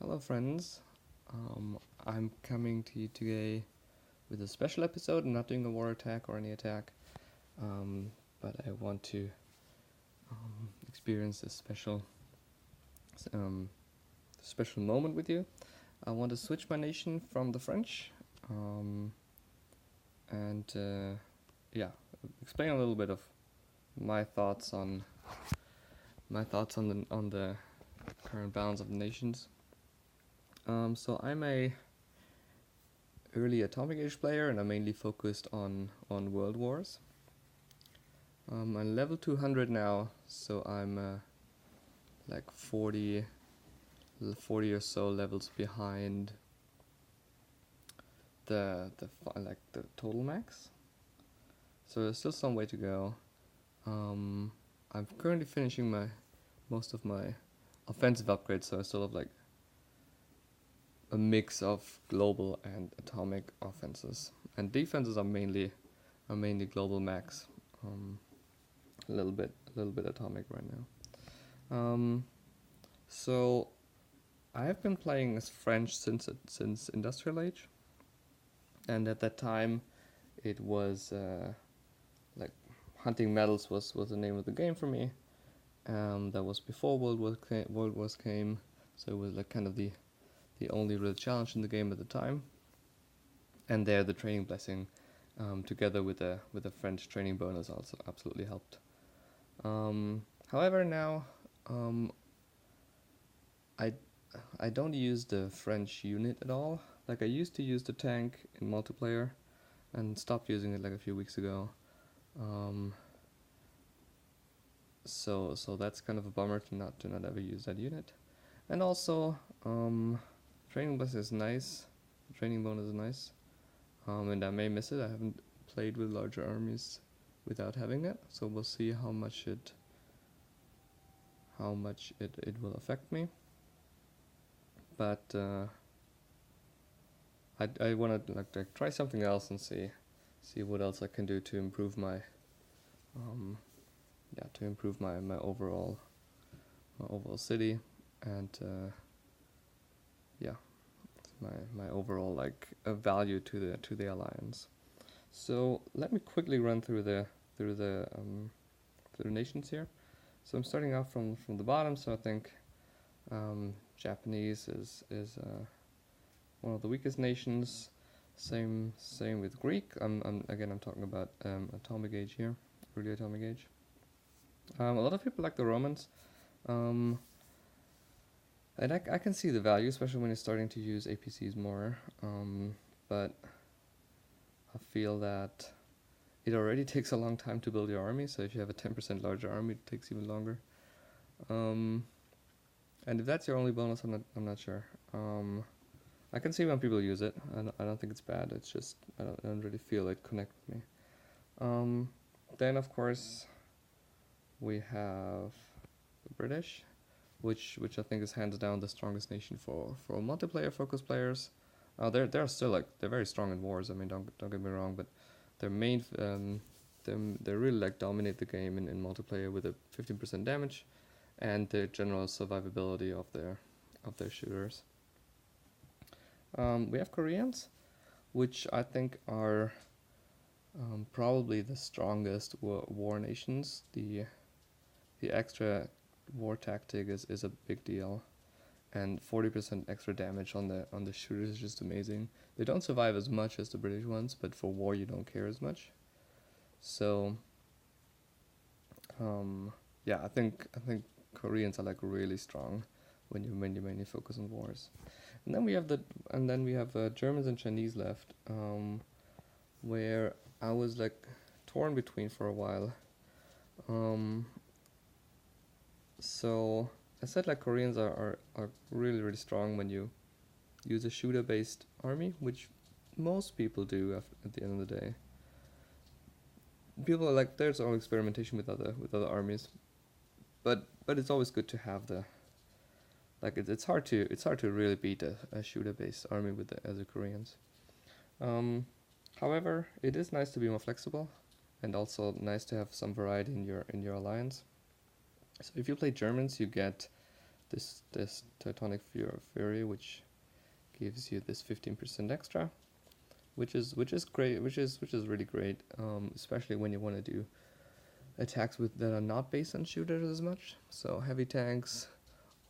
Hello, friends. I'm coming to you today with a special episode. I'm not doing a war attack or any attack, but I want to experience this um, special moment with you. I want to switch my nation from the French, and explain a little bit of my thoughts on the current balance of the nations. So I'm a early Atomic Age player, and I'm mainly focused on World Wars. I'm level 200 now, so I'm like 40 or so levels behind the total max. So there's still some way to go. I'm currently finishing most of my offensive upgrades, so I still have like a mix of global and atomic offenses, and defenses are mainly global max. A little bit atomic right now. So I have been playing as French since Industrial Age, and at that time it was like hunting medals was the name of the game for me. That was before World Wars came, so it was like kind of the only real challenge in the game at the time. And there, the training blessing, together with a French training bonus, also absolutely helped. However, now I don't use the French unit at all. Like, I used to use the tank in multiplayer, and stopped using it like a few weeks ago. So that's kind of a bummer to not ever use that unit. And also, training blessing is nice. The training bonus is nice. And I may miss it. I haven't played with larger armies without having it, so we'll see how much it will affect me. But I want to like try something else and see what else I can do to improve my my overall city, and my overall like value to the alliance. So let me quickly run through the nations here. So I'm starting off from the bottom. So I think Japanese is one of the weakest nations. Same with Greek. I'm talking about Atomic Age here, early Atomic Age. A lot of people like the Romans. And I can see the value, especially when you're starting to use APCs more. But I feel that it already takes a long time to build your army, so if you have a 10% larger army, it takes even longer. And if that's your only bonus, I'm not sure. I can see when people use it. I don't think it's bad. It's just I don't really feel it connect with me. Then of course we have the British, which I think is hands down the strongest nation for multiplayer focused players. They're still like they're very strong in wars. I mean, don't get me wrong, but their main they really like dominate the game in multiplayer with a 15% damage, and the general survivability of their shooters. We have Koreans, which I think are probably the strongest war nations. The extra war tactic is a big deal, and 40% extra damage on the shooters is just amazing. They don't survive as much as the British ones, but for war you don't care as much. So I think Koreans are like really strong when you mainly focus on wars. And then we have Germans and Chinese left, where I was like torn between for a while. So I said like Koreans are really, really strong when you use a shooter-based army, which most people do at the end of the day. People are like, there's all experimentation with other armies, but it's always good to have the like it's hard to really beat a shooter-based army with the other Koreans. However, it is nice to be more flexible, and also nice to have some variety in your alliance. So if you play Germans, you get this Teutonic Fury, which gives you this 15% extra, which is great, which is really great, especially when you want to do attacks that are not based on shooters as much. So heavy tanks,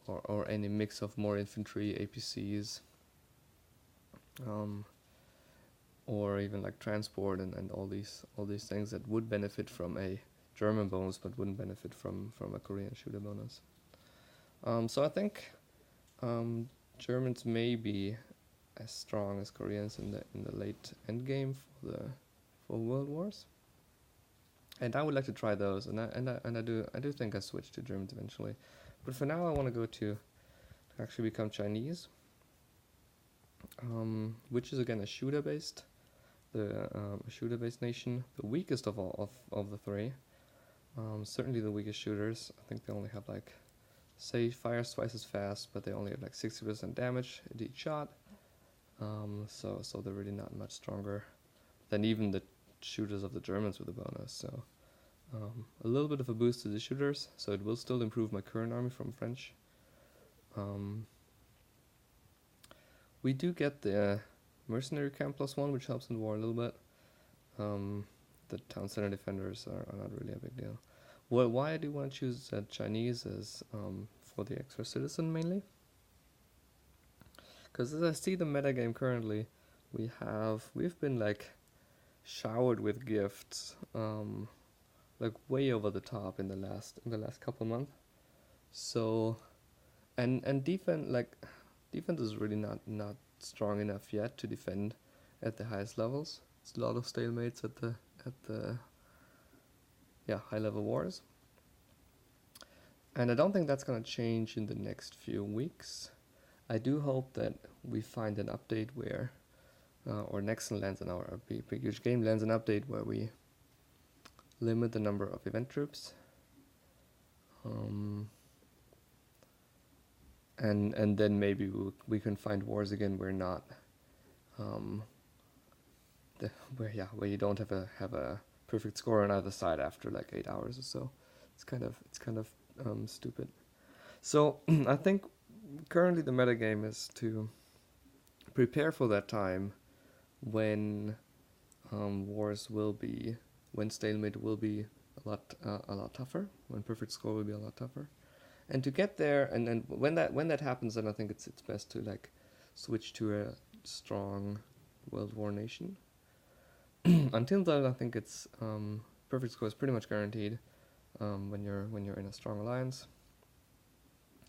or any mix of more infantry, APCs, or even like transport and all these things that would benefit from a German bonus but wouldn't benefit from a Korean shooter bonus. So I think Germans may be as strong as Koreans in the late end game for World Wars, and I would like to try those, and I do think I switch to Germans eventually, but for now I want to go to actually become Chinese, which is again a shooter-based nation, the weakest of all of the three. Certainly the weakest shooters. I think they only have like, say, fires twice as fast, but they only have like 60% damage at each shot. So they're really not much stronger than even the shooters of the Germans with a bonus. So a little bit of a boost to the shooters. So it will still improve my current army from French. We do get the mercenary camp +1, which helps in war a little bit. The town center defenders are not really a big deal. Why I do want to choose Chinese is for the extra citizen mainly. Because as I see the metagame currently, we've been like showered with gifts, like way over the top in the last couple months. So, and defense is really not strong enough yet to defend at the highest levels. It's a lot of stalemates at the high level wars, and I don't think that's gonna change in the next few weeks. I do hope that we find an update where, or Nexon lands in our big huge game lands an update where we limit the number of event troops, and then maybe we can find wars again where not, where you don't have a perfect score on either side after like 8 hours or so. It's kind of stupid. So I think currently the metagame is to prepare for that time when when stalemate will be a lot tougher, when perfect score will be a lot tougher, and to get there, and then when that happens, then I think it's best to like switch to a strong World War nation. Until then, I think it's perfect score is pretty much guaranteed when you're in a strong alliance.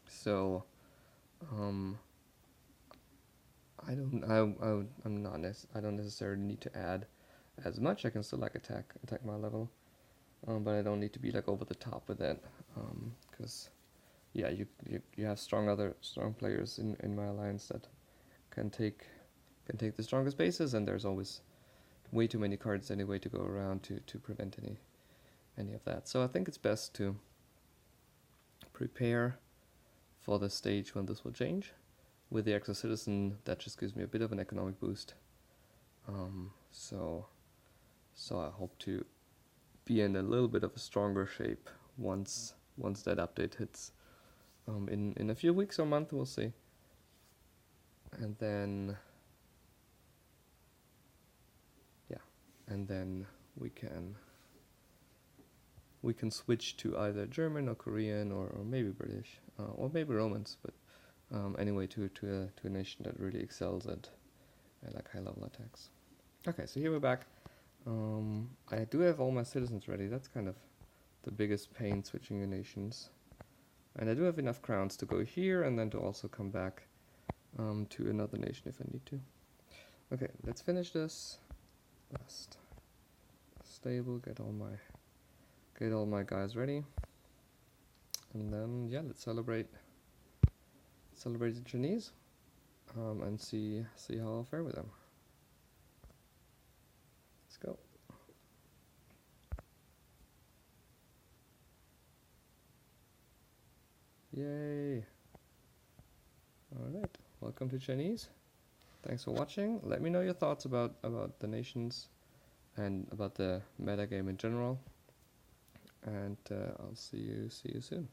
So I don't necessarily need to add as much. I can still like attack my level, but I don't need to be like over the top with it, because you have strong players in my alliance that can take the strongest bases, and there's always way too many cards anyway to go around to prevent any of that. So I think it's best to prepare for the stage when this will change. With the extra citizen, that just gives me a bit of an economic boost. So I hope to be in a little bit of a stronger shape once that update hits. In a few weeks or month, we'll see. And then we can switch to either German or Korean or maybe British or maybe Romans, but anyway to a nation that really excels at like high level attacks. Okay, so here we're back. I do have all my citizens ready. That's kind of the biggest pain switching your nations, and I do have enough crowns to go here and then to also come back to another nation if I need to. Okay, let's finish this. Last stable, get all my guys ready, and then let's celebrate the Chinese, and see how I'll fare with them. Let's go. Yay! All right, welcome to Chinese. Thanks for watching. Let me know your thoughts about the nations and about the metagame in general. And I'll see you soon.